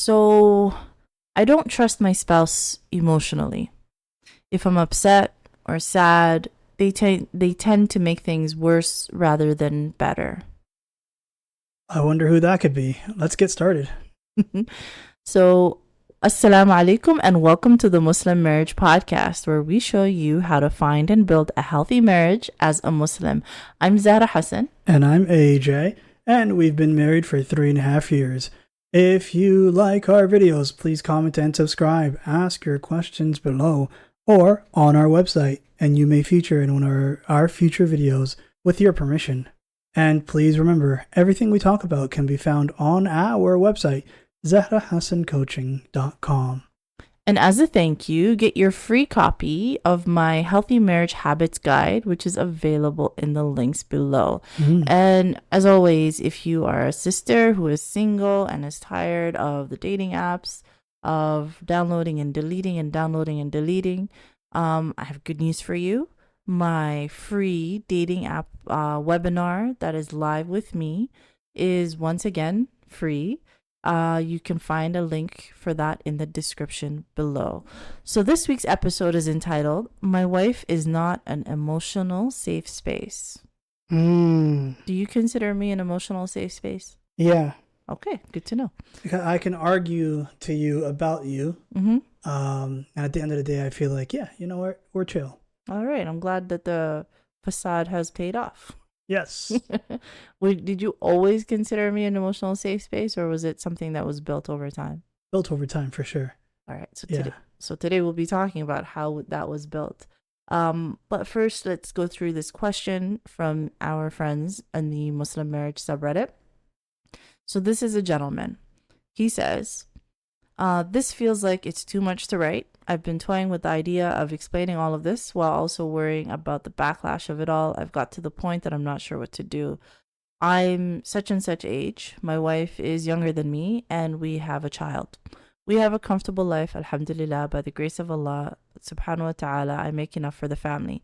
So I don't trust my spouse emotionally. If I'm upset or sad, they tend to make things worse rather than better. I wonder who that could be. Let's get started. So, Assalamu alaikum and welcome to the Muslim Marriage Podcast, where we show you how to find and build a healthy marriage as a Muslim. I'm Zara Hassan. And I'm AJ, and we've been married for 3.5 years. If you like our videos, please comment and subscribe. Ask your questions below or on our website, and you may feature in one of our future videos with your permission. And please remember, everything we talk about can be found on our website, zahrahassancoaching.com. And as a thank you, get your free copy of my Healthy Marriage Habits Guide, which is available in the links below. And as always, if you are a sister who is single and is tired of the dating apps, of downloading and deleting and downloading and deleting, I have good news for you. My free dating app webinar that is live with me is once again free. You can find a link for that in the description below. So this week's episode is entitled, My Wife is Not an Emotional Safe Space. Do you consider me an emotional safe space? Yeah. Okay, good to know. I can argue to you about you. And at the end of the day, I feel like, yeah, you know what? We're chill. All right, I'm glad that the facade has paid off. Yes. Did you always consider me an emotional safe space, or was it something that was built over time? Built over time, for sure. All right, so today we'll be talking about how that was built. But first, let's go through this question from our friends in the Muslim Marriage subreddit. So this is a gentleman. He says, this feels like it's too much to write. I've been toying with the idea of explaining all of this while also worrying about the backlash of it all. I've got to the point that I'm not sure what to do. I'm such and such age. My wife is younger than me, and we have a child. We have a comfortable life, alhamdulillah, by the grace of Allah, subhanahu wa ta'ala, I make enough for the family.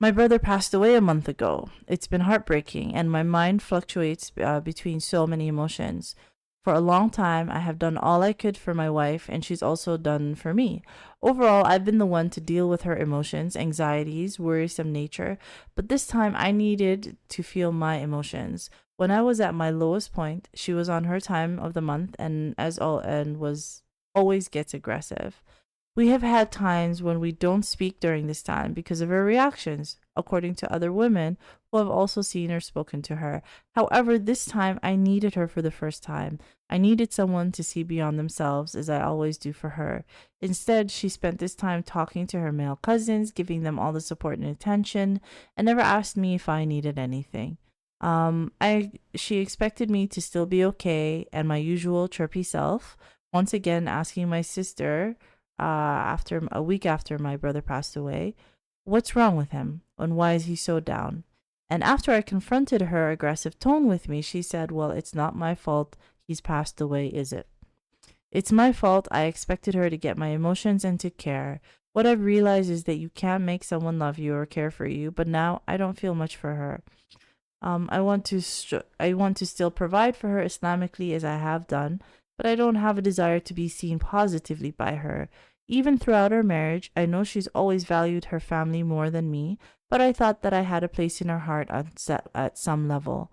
My brother passed away a month ago. It's been heartbreaking, and my mind fluctuates between so many emotions. For a long time, I have done all I could for my wife, and she's also done for me. Overall, I've been the one to deal with her emotions, anxieties, worrisome nature, but this time I needed to feel my emotions. When I was at my lowest point, she was on her time of the month and was always gets aggressive. We have had times when we don't speak during this time because of her reactions, according to other women who have also seen or spoken to her. However, this time I needed her for the first time. I needed someone to see beyond themselves, as I always do for her. Instead, she spent this time talking to her male cousins, giving them all the support and attention, and never asked me if I needed anything. She expected me to still be okay and my usual chirpy self. Once again, asking my sister, after a week after my brother passed away, what's wrong with him and why is he so down? And after I confronted her aggressive tone with me, she said, well, it's not my fault he's passed away, is it? It's my fault. I expected her to get my emotions and to care. What I've realized is that you can't make someone love you or care for you, but now I don't feel much for her. I want to still provide for her Islamically as I have done, but I don't have a desire to be seen positively by her. Even throughout our marriage, I know she's always valued her family more than me, but I thought that I had a place in her heart at some level.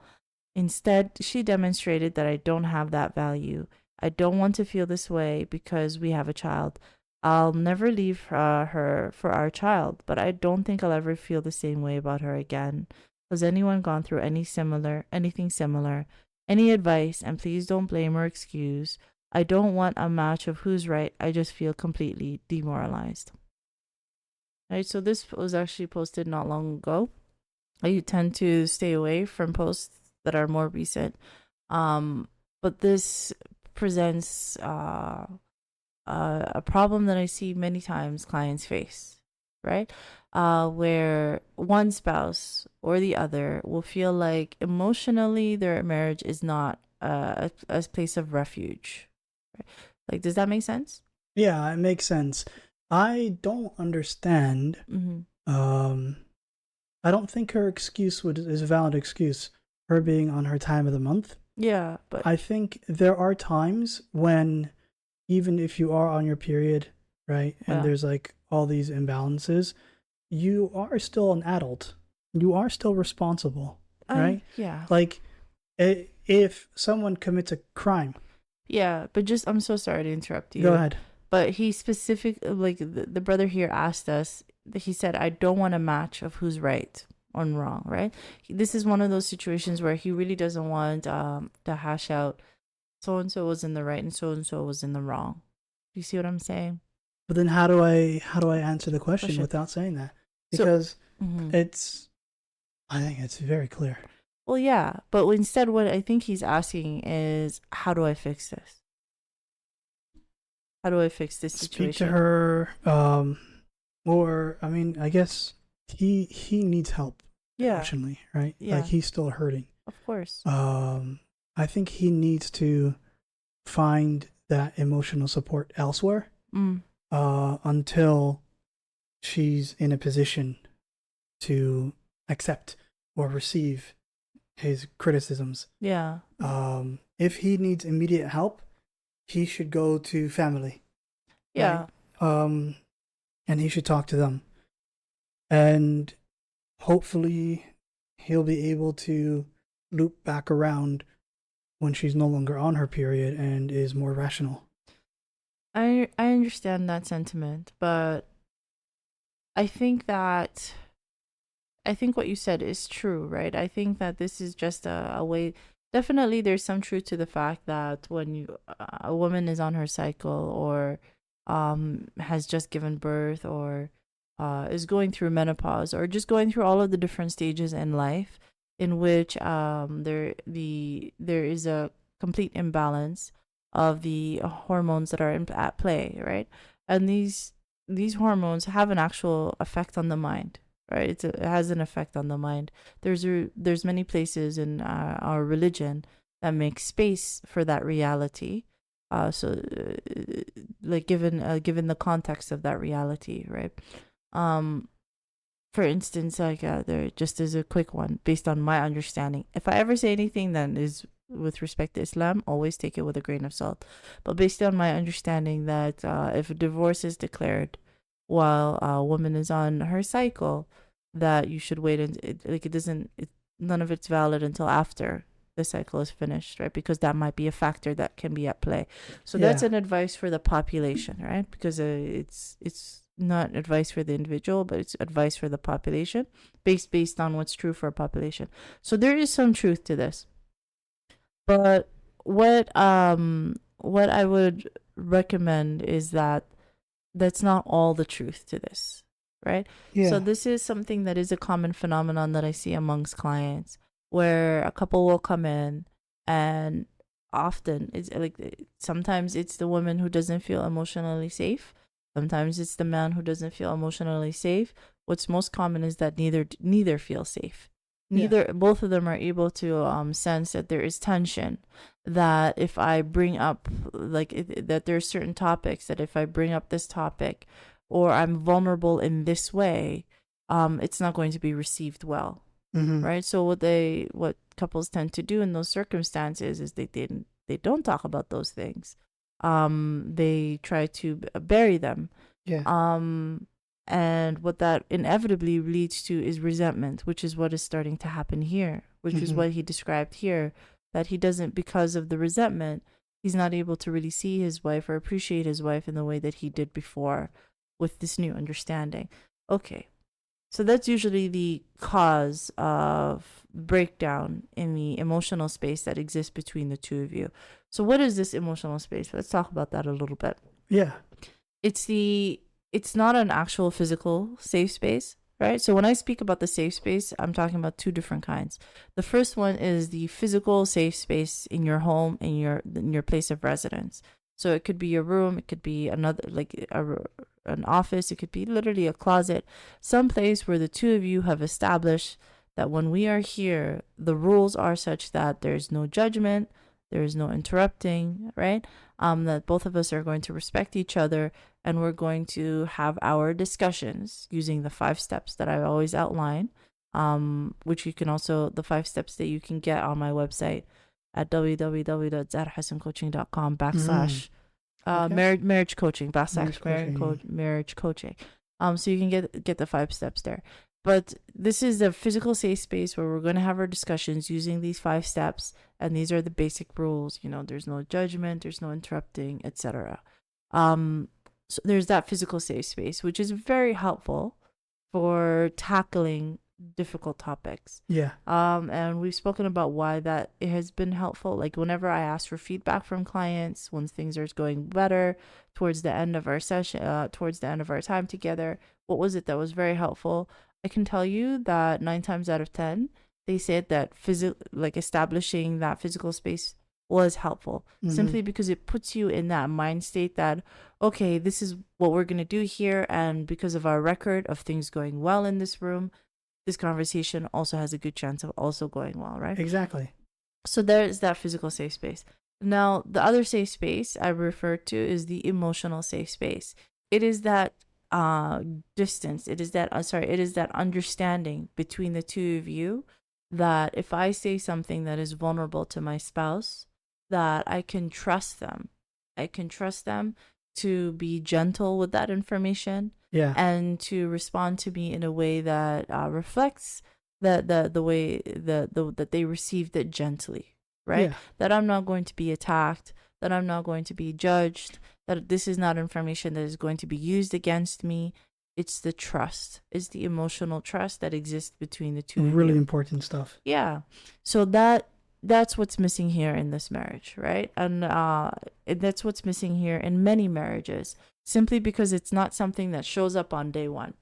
Instead, she demonstrated that I don't have that value. I don't want to feel this way because we have a child. I'll never leave her for our child, but I don't think I'll ever feel the same way about her again. Has anyone gone through anything similar? Any advice? And please don't blame or excuse. I don't want a match of who's right. I just feel completely demoralized. Right, so this was actually posted not long ago. I tend to stay away from posts that are more recent. But this presents a problem that I see many times clients face, right? Where one spouse or the other will feel like emotionally their marriage is not a place of refuge. Like, does that make sense? Yeah, it makes sense. I don't understand. I don't think her excuse is a valid excuse, her being on her time of the month. Yeah, but I think there are times when even if you are on your period, right, and Yeah. there's like all these imbalances, you are still an adult. You are still responsible, right? Yeah. Like, if someone commits a crime, Yeah, but just I'm so sorry to interrupt go you. ahead. But he specific like the brother here asked us. He said, "I don't want a match of who's right or wrong." Right. This is one of those situations where he really doesn't want to hash out. So and so was in the right and so was in the wrong. Do you see what I'm saying? But then how do I answer the question Question. without saying that? So, Because mhm. it's I think it's very clear. Well, yeah, but instead, what I think he's asking is, how do I fix this? How do I fix this Speak to situation? her, or I mean, I guess he needs help Yeah, emotionally, right? Like yeah, he's still hurting. of course. I think he needs to find that emotional support elsewhere, Mm, until she's in a position to accept or receive his criticisms. yeah, If he needs immediate help, he should go to family, right? yeah. And he should talk to them. And hopefully he'll be able to loop back around when she's no longer on her period and is more rational. I understand that sentiment, but I think that I think what you said is true, right? I think that this is just a way. Definitely, there's some truth to the fact that when a woman is on her cycle or has just given birth or is going through menopause or just going through all of the different stages in life in which there is a complete imbalance of the hormones that are at play, right? And these hormones have an actual effect on the mind, right? It has an effect on the mind. There's many places in our religion that make space for that reality. Like given the context of that reality, right? Um, for instance, like there just as a quick one, based on my understanding. If I ever say anything that is with respect to Islam, always take it with a grain of salt. But based on my understanding that if a divorce is declared while a woman is on her cycle, that you should wait and it doesn't none of it's valid until after the cycle is finished, right? Because that might be a factor that can be at play. So that's Yeah. an advice for the population, right? Because it's not advice for the individual, but it's advice for the population, based on what's true for a population. So there is some truth to this, but what I would recommend is that that's not all the truth to this, right? So Yeah. this is something that is a common phenomenon that I see amongst clients where a couple will come in and often it's like sometimes it's the woman who doesn't feel emotionally safe. Sometimes it's the man who doesn't feel emotionally safe. What's most common is that neither feel safe. Yeah. Neither both of them are able to sense that there is tension, that if I bring up that there are certain topics that if I bring up this topic or I'm vulnerable in this way, it's not going to be received well, Mm-hmm. right? So what couples tend to do in those circumstances is they don't talk about those things. They try to bury them. Yeah. And what that inevitably leads to is resentment, which is what is starting to happen here, which is Mm-hmm. what he described here, that he doesn't, because of the resentment, he's not able to really see his wife or appreciate his wife in the way that he did before with this new understanding. Okay. So that's usually the cause of breakdown in the emotional space that exists between the two of you. So what is this emotional space? Let's talk about that a little bit. Yeah. It's not an actual physical safe space, right? So when I speak about the safe space, I'm talking about two different kinds. The first one is the physical safe space in your home, in your place of residence. So it could be your room, it could be another an office, it could be literally a closet, some place where the two of you have established that when we are here, the rules are such that there's no judgment, there is no interrupting, right? That both of us are going to respect each other and we're going to have our discussions using the 5 steps that I always outline, which you can also, the 5 steps that you can get on my website at www.zarhassancoaching.com Mm. Okay. Marriage coaching, Marriage coaching. marriage coaching. So you can get the 5 steps there. But this is a physical safe space where we're going to have our discussions using these 5 steps, and these are the basic rules. There's no judgment, there's no interrupting, etc. So there's that physical safe space, which is very helpful for tackling difficult topics. Yeah. And we've spoken about why that it has been helpful. Like whenever I ask for feedback from clients, once things are going better towards the end of our session, towards the end of our time together, what was it that was very helpful? I can tell you that 9 times out of 10, they said that establishing that physical space was helpful, simply because it puts you in that mind state that, okay, this is what we're going to do here. And because of our record of things going well in this room, this conversation also has a good chance of also going well, right? Exactly. So there's that physical safe space. Now, the other safe space I refer to is the emotional safe space. It is that distance. It is that understanding between the two of you, that if I say something that is vulnerable to my spouse, that I can trust them. I can trust them to be gentle with that information, Yeah. and to respond to me in a way that reflects the way that they received it gently, right? Yeah. That I'm not going to be attacked, that I'm not going to be judged, that this is not information that is going to be used against me. It's the trust, it's the emotional trust that exists between the two of Really you. important stuff. Yeah. So that's what's missing here in this marriage, right? And that's what's missing here in many marriages, simply because it's not something that shows up on day one,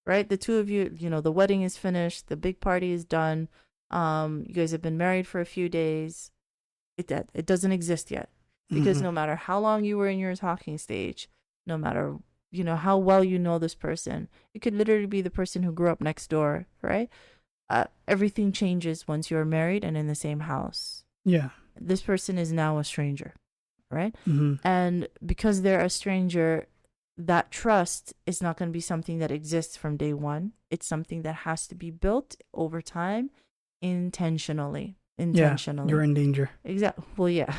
right? The two of you, the wedding is finished, the big party is done, you guys have been married for a few days. It doesn't exist yet, because no matter how long you were in your talking stage, no matter how well you know this person, it could literally be the person who grew up next door, right? Everything changes once you're married and in the same house. Yeah. This person is now a stranger, right? Mm-hmm. And because they're a stranger, that trust is not going to be something that exists from day one. It's something that has to be built over time, intentionally. Yeah, you're in danger. Exactly. Well, yeah.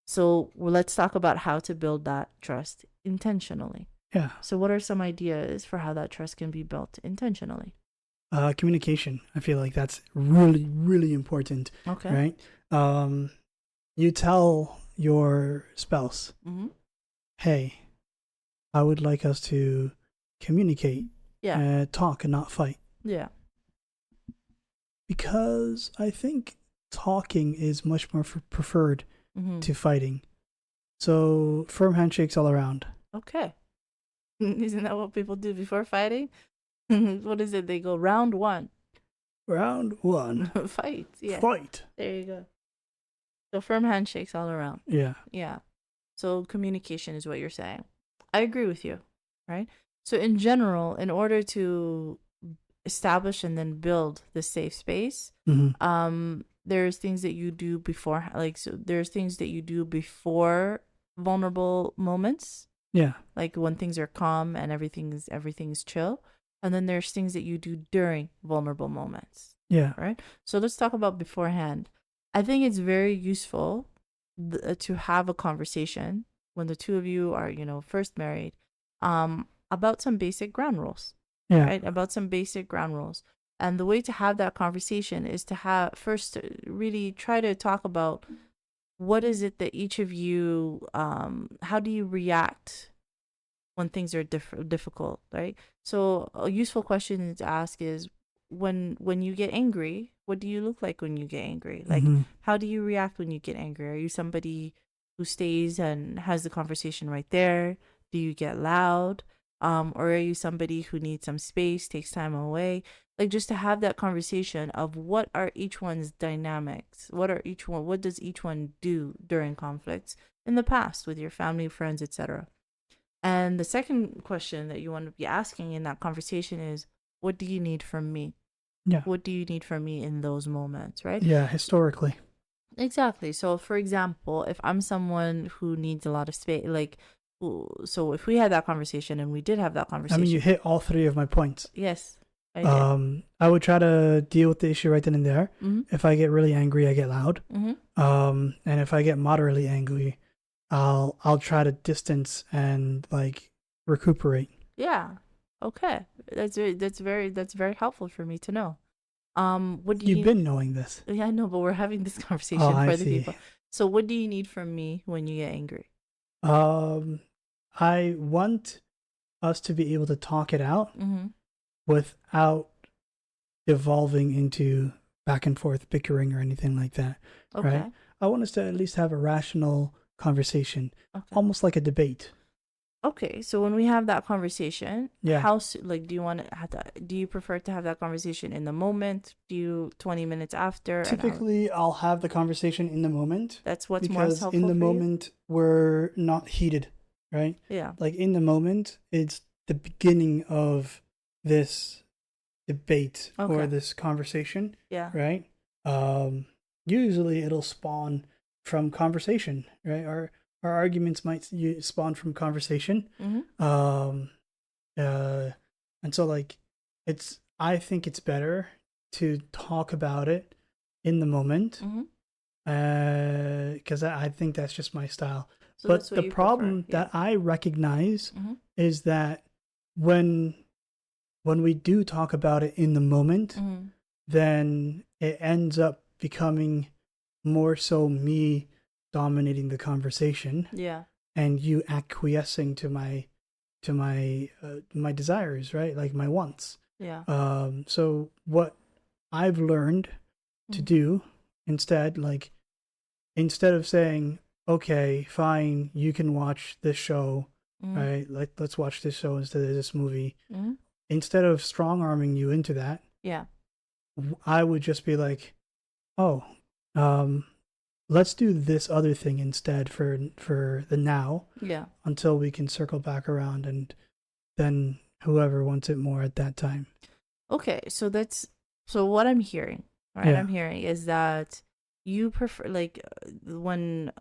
So let's talk about how to build that trust intentionally. Yeah. So what are some ideas for how that trust can be built intentionally? Communication. I feel like that's really, really important. Okay. Right? You tell your spouse, hey, I would like us to communicate, talk and not fight. Yeah. Because I think talking is much more preferred to fighting. So firm handshakes all around. Okay. Isn't that what people do before fighting? What is it? They go round one. Round one. Fight. Yeah. Fight. There you go. So firm handshakes all around. Yeah. Yeah. So communication is what you're saying. I agree with you, right? So in general, in order to establish and then build the safe space, there's things that you do before, there's things that you do before vulnerable moments. Yeah. Like when things are calm and everything's chill. And then there's things that you do during vulnerable moments. Yeah. Right? So let's talk about beforehand. I think it's very useful to have a conversation when the two of you are, first married, about some basic ground rules. Yeah. Right? About some basic ground rules. And the way to have that conversation is to really try to talk about what is it that each of you, how do you react when things are difficult, right? So a useful question to ask is, when you get angry, what do you look like when you get angry? Like, how do you react when you get angry? Are you somebody who stays and has the conversation right there? Do you get loud? Or are you somebody who needs some space, takes time away? Like, just to have that conversation of what are each one's dynamics? What does each one do during conflicts in the past with your family, friends, etc.? And the second question that you want to be asking in that conversation is, what do you need from me? Yeah. What do you need from me in those moments, right? Yeah, historically. Exactly. So, for example, if I'm someone who needs a lot of space, so if we had that conversation and we did have that conversation. I mean, you hit all three of my points. Yes, I did. I would try to deal with the issue right then and there. If I get really angry, I get loud. And if I get moderately angry, I'll try to distance and like recuperate. Yeah. Okay. That's very helpful for me to know. What do You've you been knowing this. Yeah, I know, but we're having this Oh, conversation I for the see. people. So what do you need from me when you get angry? Um, I want us to be able to talk it out Mm-hmm. without devolving into back and forth bickering or anything like that, right? Okay. I want us to at least have a rational conversation, Okay. almost like a debate. Okay, so when we have that conversation, Yeah. like, do you want to have that? Do you prefer to have that conversation in the moment? Do you 20 minutes after, an hour? Typically, I'll have the conversation in the moment That's what's more because in helpful the for you? moment, we're not heated, right? Yeah. Like in the moment, it's the beginning of this debate or Okay. this conversation, Yeah. right? Um, Usually it'll spawn from conversation, right? Our arguments might spawn from conversation. Mm-hmm. Um, uh, and so like I think it's better to talk about it in the moment, Mm-hmm. because I think that's just my style. So that's But what the you prefer. problem Yeah. that I recognize Mm-hmm. is that when we do talk about it in the moment, Mm-hmm. then it ends up becoming more so me dominating the conversation Yeah. and you acquiescing to my desires, right? Like my wants. Yeah. So what I've learned to Mm-hmm. do instead, like instead of saying, okay, fine, you can watch this show, Mm-hmm. right? Let's watch this show instead of this movie. Mm-hmm. Instead of strong arming you into that, Yeah. I would just be like, oh, um, let's do this other thing instead for the now Yeah. until we can circle back around and then whoever wants it more at that time. Okay, so what I'm hearing, right? Yeah. I'm hearing is that you prefer, like, when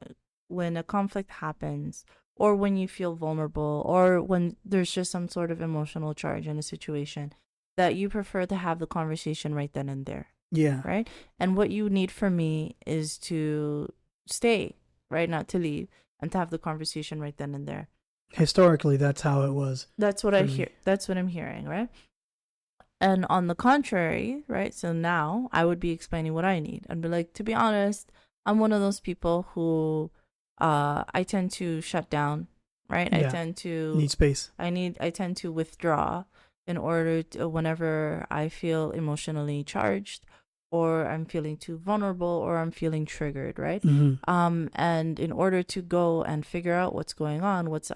a conflict happens, or when you feel vulnerable, or when there's just some sort of emotional charge in a situation, that you prefer to have the conversation right then and there, Yeah. right? And what you need from me is to stay, right? Not to leave, and to have the conversation right then and there. Historically, that's how it was That's what I for hear. me. That's what I'm hearing, right? And on the contrary, right? So now I would be explaining what I need and be like, to be honest, I'm one of those people who I tend to shut down, right? Yeah. Need space. I tend to withdraw in order to, whenever I feel emotionally charged, or I'm feeling too vulnerable, or I'm feeling triggered, right? Mm-hmm. And in order to go and figure out what's going on, what's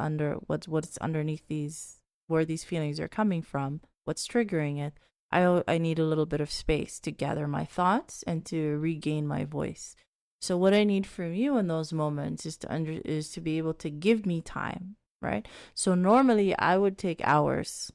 underneath these, where these feelings are coming from, what's triggering it, I need a little bit of space to gather my thoughts and to regain my voice. So what I need from you in those moments is to be able to give me time, right? So normally I would take hours,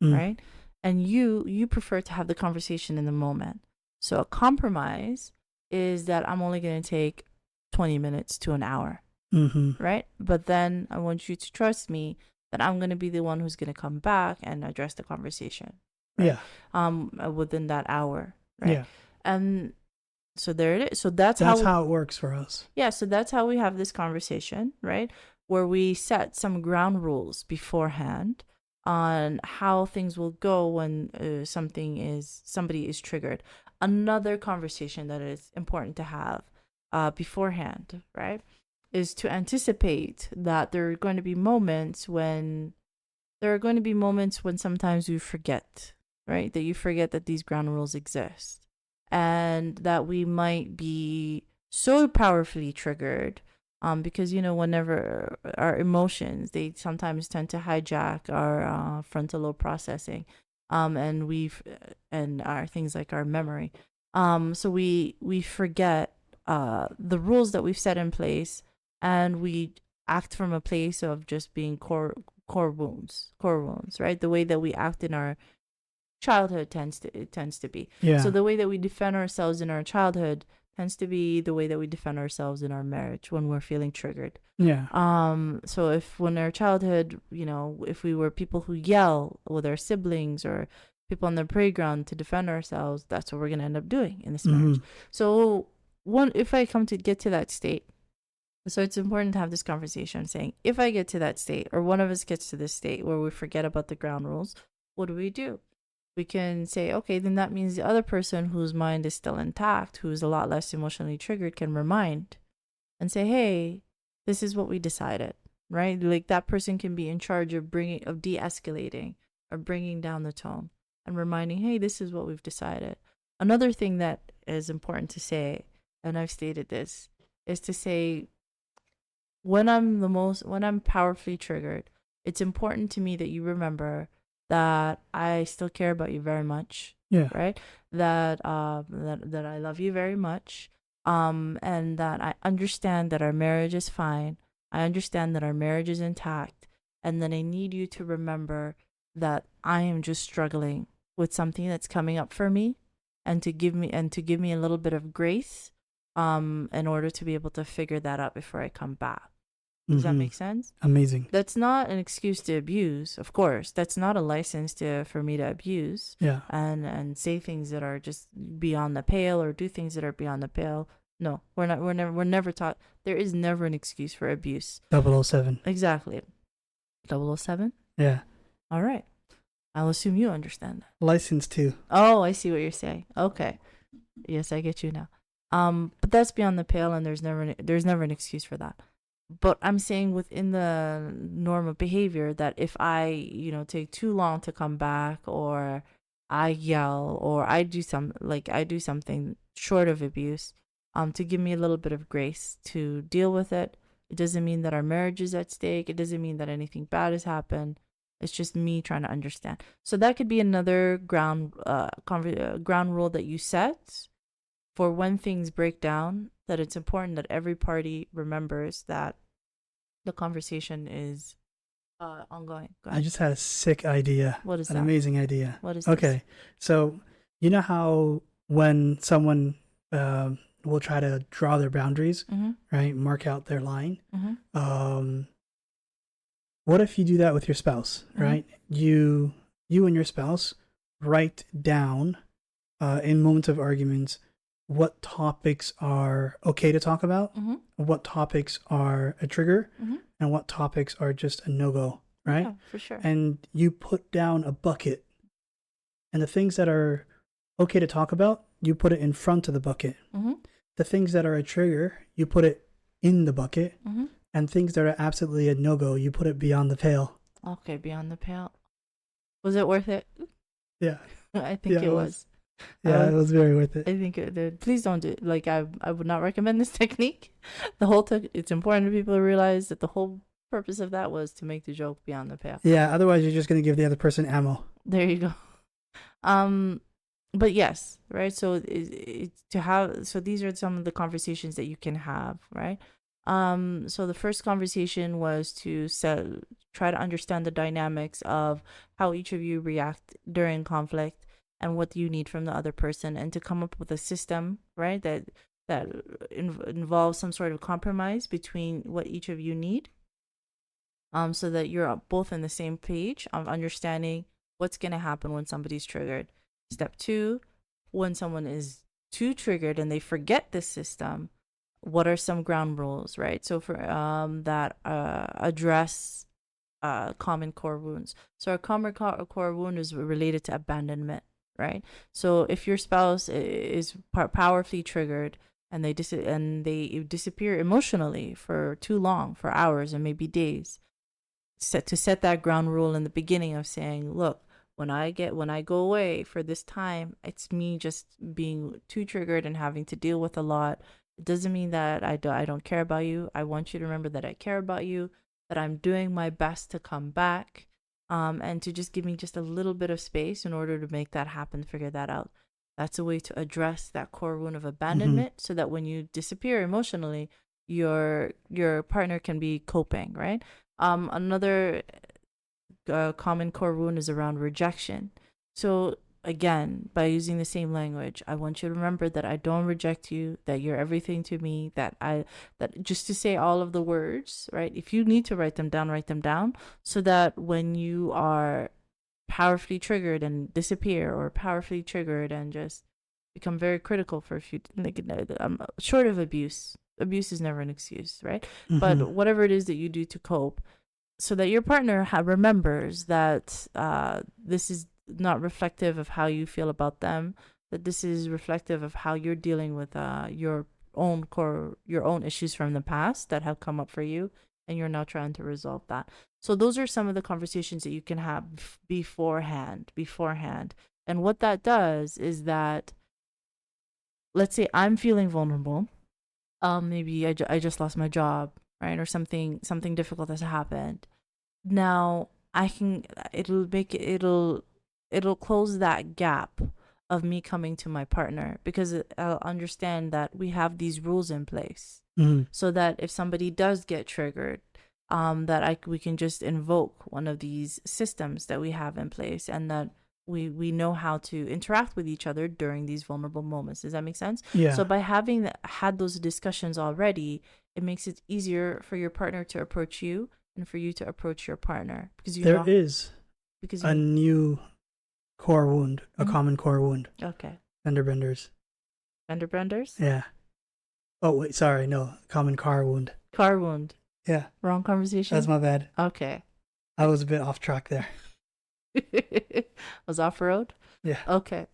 Mm. right? And you prefer to have the conversation in the moment. So a compromise is that I'm only going to take 20 minutes to an hour, Mm-hmm. right? But then I want you to trust me that I'm going to be the one who's going to come back and address the conversation, right? Yeah. Within that hour, right? Yeah. And so there it is. So That's how it works for us. yeah, so that's how we have this conversation, right? Where we set some ground rules beforehand on how things will go when somebody is triggered. Another conversation that is important to have beforehand, right, is to anticipate that there are going to be moments when sometimes you forget, right? That you forget that these ground rules exist, and that we might be so powerfully triggered, because whenever our emotions, they sometimes tend to hijack our frontal lobe processing, and our things like our memory, so we forget the rules that we've set in place, and we act from a place of just being core wounds, right? The way that we act in our childhood tends to be. Yeah. So the way that we defend ourselves in our childhood tends to be the way that we defend ourselves in our marriage when we're feeling triggered. Yeah. So if when our childhood, if we were people who yell with our siblings, or people on the playground to defend ourselves, that's what we're gonna end up doing in this marriage. Mm-hmm. So if I come to get to that state, So it's important to have this conversation saying, if I get to that state or one of us gets to this state where we forget about the ground rules, what do? We can say, okay, then that means the other person whose mind is still intact, who's a lot less emotionally triggered, can remind and say, hey, this is what we decided, right? Like that person can be in charge of de-escalating or bringing down the tone and reminding, hey, this is what we've decided. Another thing that is important to say, and I've stated this, is to say, when I'm powerfully triggered, it's important to me that you remember that I still care about you very much. Yeah. Right? That I love you very much. And that I understand that our marriage is fine. I understand that our marriage is intact. And then I need you to remember that I am just struggling with something that's coming up for me, and to give me a little bit of grace in order to be able to figure that out before I come back. Does that make sense? Amazing. That's not an excuse to abuse, of course. That's not a license for me to abuse. Yeah. And say things that are just beyond the pale or do things that are beyond the pale. No, we're never taught. There is never an excuse for abuse. 007. Exactly. 007? Yeah. All right. I'll assume you understand that. License 2. Oh, I see what you're saying. Okay. Yes, I get you now. But that's beyond the pale, and there's never an excuse for that. But I'm saying within the norm of behavior that if I, take too long to come back, or I yell, or I do something short of abuse, to give me a little bit of grace to deal with it. It doesn't mean that our marriage is at stake. It doesn't mean that anything bad has happened. It's just me trying to understand. So that could be another ground rule that you set for when things break down, that it's important that every party remembers that the conversation is ongoing. I just had a sick idea. What is an that? amazing idea. What is Okay, this? so you know how when someone will try to draw their boundaries, right? Mark out their line. What if you do that with your spouse, right? You and your spouse write down in moments of arguments what topics are okay to talk about, what topics are a trigger, and what topics are just a no-go, right? Yeah, for sure. And you put down a bucket, and the things that are okay to talk about, you put it in front of the bucket. The things that are a trigger, you put it in the bucket, and things that are absolutely a no-go, you put it beyond the pale. Okay, beyond the pale. Was it worth it? Yeah. I think it was. Yeah, it was very worth it. I think it did. Please don't do it. Like, I would not recommend this technique. It's important for people to realize that the whole purpose of that was to make the joke beyond the pale. Yeah, otherwise you're just going to give the other person ammo. There you go. But yes, right? So these are some of the conversations that you can have, right? So the first conversation was to try to understand the dynamics of how each of you react during conflict and what you need from the other person, and to come up with a system, right, that involves some sort of compromise between what each of you need, so that you're both in the same page of understanding what's going to happen when somebody's triggered. Step 2, when someone is too triggered and they forget this system, what are some ground rules, right? So for that address common core wounds. So a common core wound is related to abandonment, right? So if your spouse is powerfully triggered and they disappear emotionally for too long, for hours and maybe days, to set that ground rule in the beginning of saying, look, when I go away for this time, it's me just being too triggered and having to deal with a lot. It doesn't mean that I don't care about you. I want you to remember that I care about you, that I'm doing my best to come back, and to just give me just a little bit of space in order to make that happen, figure that out. That's a way to address that core wound of abandonment, so that when you disappear emotionally, your partner can be coping, right? Another common core wound is around rejection. So again, by using the same language, I want you to remember that I don't reject you, that you're everything to me, that just to say all of the words, right? If you need to write them down, so that when you are powerfully triggered and disappear, or powerfully triggered and just become very critical for a few, short of abuse, abuse is never an excuse, right? Mm-hmm. But whatever it is that you do to cope, so that your partner remembers that this is not reflective of how you feel about them, that this is reflective of how you're dealing with your own issues from the past that have come up for you, and you're now trying to resolve that. So those are some of the conversations that you can have beforehand. And what that does is that, let's say I'm feeling vulnerable. Maybe I just lost my job, right? Or something difficult has happened. Now I can it'll close that gap of me coming to my partner, because I'll understand that we have these rules in place, Mm-hmm. so that if somebody does get triggered, we can just invoke one of these systems that we have in place, and that we know how to interact with each other during these vulnerable moments. Does that make sense? Yeah. So by having had those discussions already, it makes it easier for your partner to approach you and for you to approach your partner, because you There know is because a you new core wound, a Mhm. common core wound. Okay. Fender benders. Fender benders? Yeah. Oh wait, sorry, no, common car wound. Car wound. Yeah, Wrong that's conversation? my bad. Okay. I was a bit off track there. Was off road? Yeah. Okay.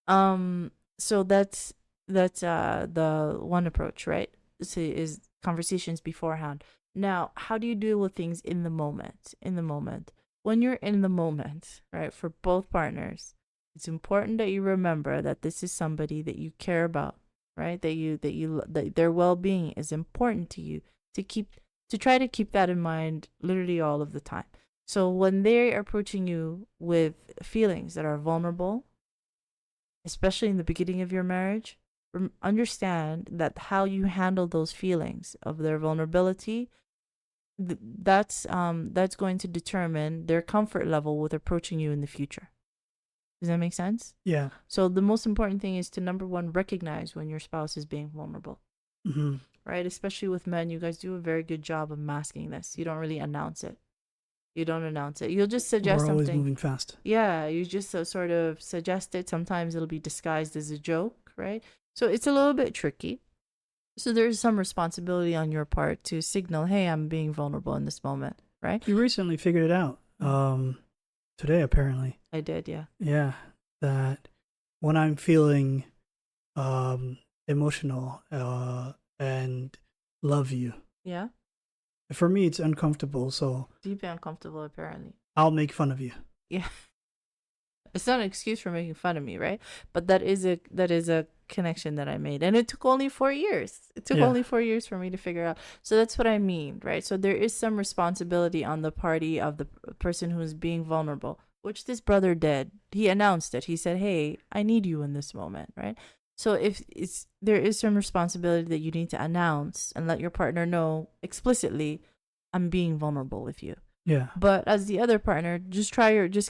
So that's the one approach, right? So is conversations beforehand. Now, how do you deal with things in the moment? In the moment. When you're in the moment, right, for both partners, it's important that you remember that this is somebody that you care about, right? That their well-being is important to you, to keep to try to keep that in mind literally all of the time. So when they're approaching you with feelings that are vulnerable, especially in the beginning of your marriage, understand that how you handle those feelings of their vulnerability, that's going to determine their comfort level with approaching you in the future. Does that make sense? Yeah. So the most important thing is to, number one, recognize when your spouse is being vulnerable. Mm-hmm. Right? Especially with men, you guys do a very good job of masking this. You don't really announce it. You don't announce it. You'll just suggest We're always something. moving fast. Yeah, you just sort of suggest it. Sometimes it'll be disguised as a joke, right? So it's a little bit tricky. So there's some responsibility on your part to signal, hey, I'm being vulnerable in this moment, right? You recently figured it out. Today apparently. I did, yeah. Yeah. That when I'm feeling emotional and love you. Yeah? For me it's uncomfortable, so Deeply uncomfortable, apparently. I'll make fun of you. Yeah. It's not an excuse for making fun of me, right? But that is a connection that I made, and it took only 4 years. It took Yeah. only 4 years for me to figure out. So that's what I mean, right? So there is some responsibility on the party of the person who is being vulnerable, which this brother did. He announced it. He said, "Hey, I need you in this moment," right? So if there is some responsibility that you need to announce and let your partner know explicitly, I'm being vulnerable with you. Yeah. But as the other partner, just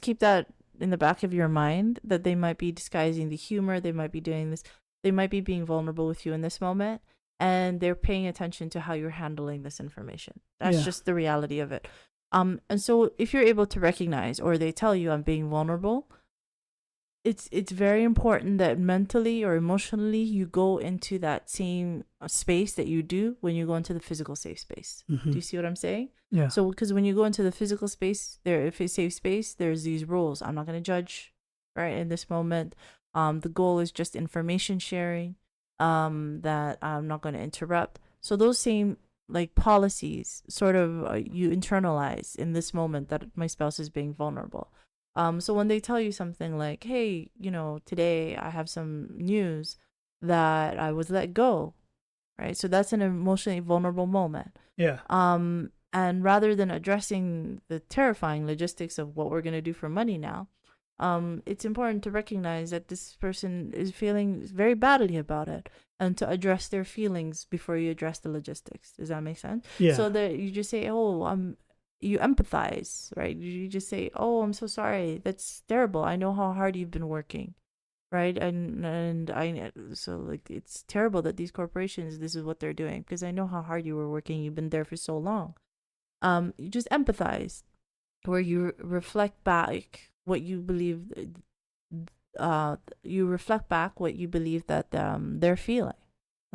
keep that in the back of your mind, that they might be disguising the humor, they might be doing this, they might be being vulnerable with you in this moment, and they're paying attention to how you're handling this information. That's just the reality of it. And so if you're able to recognize, or they tell you I'm being vulnerable, it's very important that mentally or emotionally you go into that same space that you do when you go into the physical safe space. Mm-hmm. Do you see what I'm saying? Yeah. So because when you go into the physical space, if it's safe space, there's these rules. I'm not going to judge, right? In this moment, the goal is just information sharing, that I'm not going to interrupt. So those same like policies sort of you internalize in this moment that my spouse is being vulnerable. So when they tell you something like, hey, today I have some news that I was let go, right? So that's an emotionally vulnerable moment. Yeah. And rather than addressing the terrifying logistics of what we're going to do for money now, it's important to recognize that this person is feeling very badly about it, and to address their feelings before you address the logistics. Does that make sense? Yeah. So that you just say, you empathize, right? You just say, oh, I'm so sorry. That's terrible. I know how hard you've been working, right? And so like it's terrible that these corporations, this is what they're doing, because I know how hard you were working. You've been there for so long. You just empathize, where you reflect back what you believe. You reflect back what you believe that they're feeling,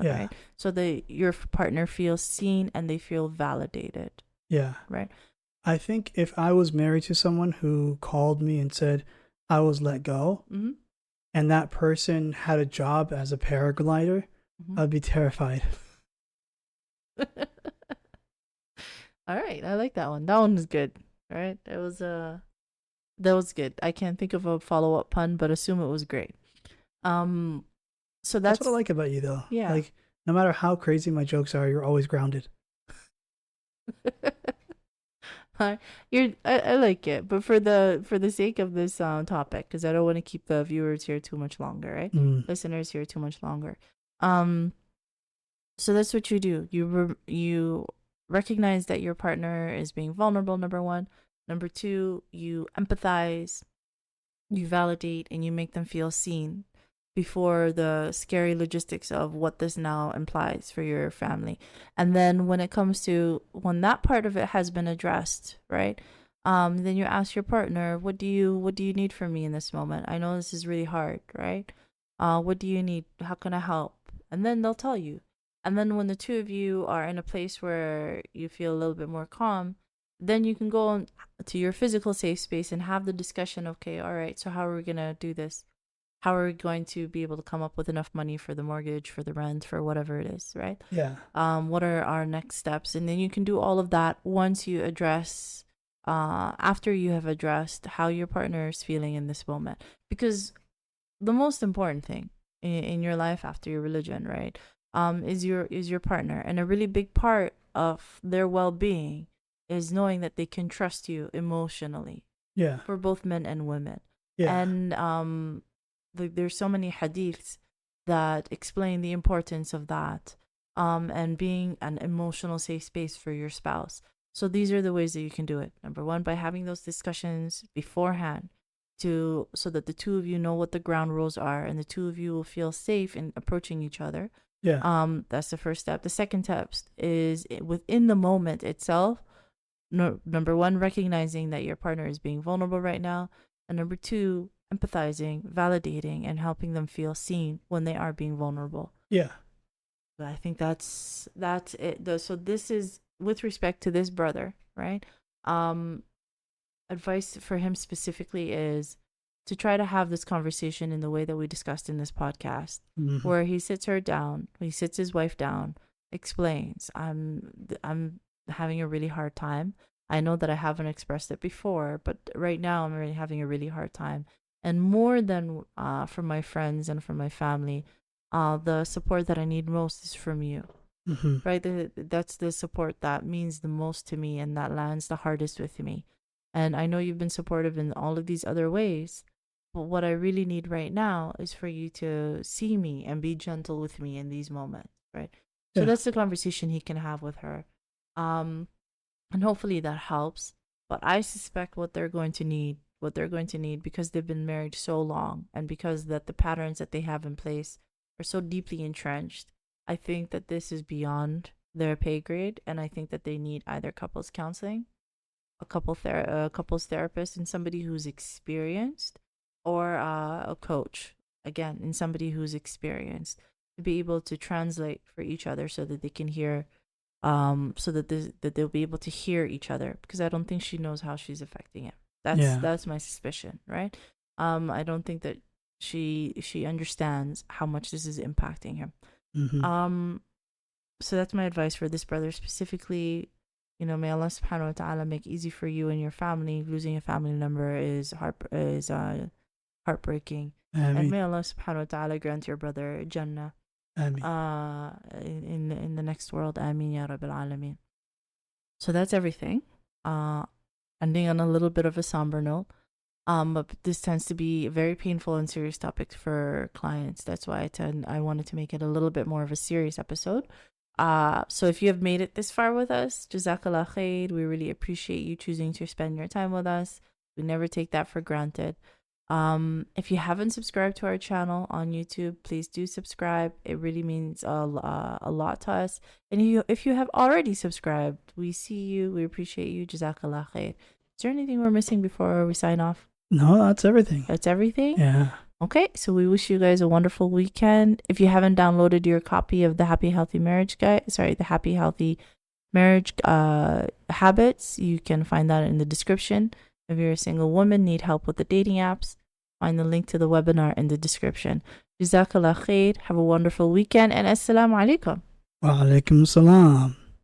Yeah. right? So your partner feels seen and they feel validated, Yeah. right? I think if I was married to someone who called me and said I was let go, Mm-hmm. and that person had a job as a paraglider, Mm-hmm. I'd be terrified. All right, I like that one. That one was good. All right, that was good. I can't think of a follow up pun, but assume it was great. Um, so That's what I that's like about you, though. yeah. Like, no matter how crazy my jokes are, you're always grounded. Hi, I like it, but for the sake of this topic, because I don't want to keep the viewers here too much longer, right? Mm. Listeners here too much longer. Um, so that's what you do. You recognize that your partner is being vulnerable. Number one, number two, you empathize, you validate, and you make them feel seen before the scary logistics of what this now implies for your family. And then when it comes to when that part of it has been addressed, right? Then you ask your partner, what do you need from me in this moment? I know this is really hard, right? What do you need? How can I help? And then they'll tell you. And then when the two of you are in a place where you feel a little bit more calm, then you can go on to your physical safe space and have the discussion. Okay, all right, so how are we gonna do this? How are we going to be able to come up with enough money for the mortgage, for the rent, for whatever it is, right? Yeah. What are our next steps? And then you can do all of that once you address, after you have addressed how your partner is feeling in this moment. Because the most important thing in your life after your religion, right, is your partner, and a really big part of their well-being is knowing that they can trust you emotionally, Yeah. for both men and women. Yeah. And there's so many hadiths that explain the importance of that, and being an emotional safe space for your spouse. So these are the ways that you can do it. Number one, by having those discussions beforehand, so that the two of you know what the ground rules are, and the two of you will feel safe in approaching each other. Yeah. That's the first step. The second step is within the moment itself. No, number one, recognizing that your partner is being vulnerable right now, and number two, empathizing, validating, and helping them feel seen when they are being vulnerable. Yeah. But I think that's it. So this is with respect to this brother, right? Um, Advice for him specifically is to try to have this conversation in the way that we discussed in this podcast, Mm-hmm. where he sits her down, he sits his wife down, explains, I'm having a really hard time. I know that I haven't expressed it before, but right now I'm really having a really hard time. And more than from my friends and from my family, the support that I need most is from you. Mm-hmm. Right? That's the support that means the most to me and that lands the hardest with me. And I know you've been supportive in all of these other ways, but what I really need right now is for you to see me and be gentle with me in these moments, right? So Yeah. that's the conversation he can have with her. Um, and hopefully that helps. But I suspect what they're going to need because they've been married so long and because that the patterns that they have in place are so deeply entrenched. I think that this is beyond their pay grade, and I think that they need either couples counseling, a couples therapist, and somebody who's experienced, or a coach, again, and somebody who's experienced, to be able to translate for each other so that they can hear, so that that they'll be able to hear each other, because I don't think she knows how she's affecting him. Yeah. That's my suspicion, right? I don't think that she understands how much this is impacting him. Mm-hmm. So that's my advice for this brother specifically. May Allah subhanahu wa ta'ala make easy for you and your family. Losing a family member is heartbreaking. And may Allah subhanahu wa ta'ala grant your brother Jannah in the next world. Ameen ya Rabbil Alameen. So that's everything. Ending on a little bit of a somber note. But this tends to be a very painful and serious topic for clients. That's why I wanted to make it a little bit more of a serious episode. So if you have made it this far with us, Jazaa K'Allah Khayr. We really appreciate you choosing to spend your time with us. We never take that for granted. If you haven't subscribed to our channel on YouTube, please do subscribe. It really means a lot to us. And if you have already subscribed, we see you. We appreciate you. Jazaa K'Allah Khayr. Is there anything we're missing before we sign off? No, that's everything. That's everything? Yeah. Okay, so we wish you guys a wonderful weekend. If you haven't downloaded your copy of the Happy Healthy Marriage Guide, the Happy Healthy Marriage Habits, you can find that in the description. If you're a single woman, need help with the dating apps, find the link to the webinar in the description. Jazaa K'Allah Khayr. Have a wonderful weekend, and Assalamu alaikum. Wa alaikum salam.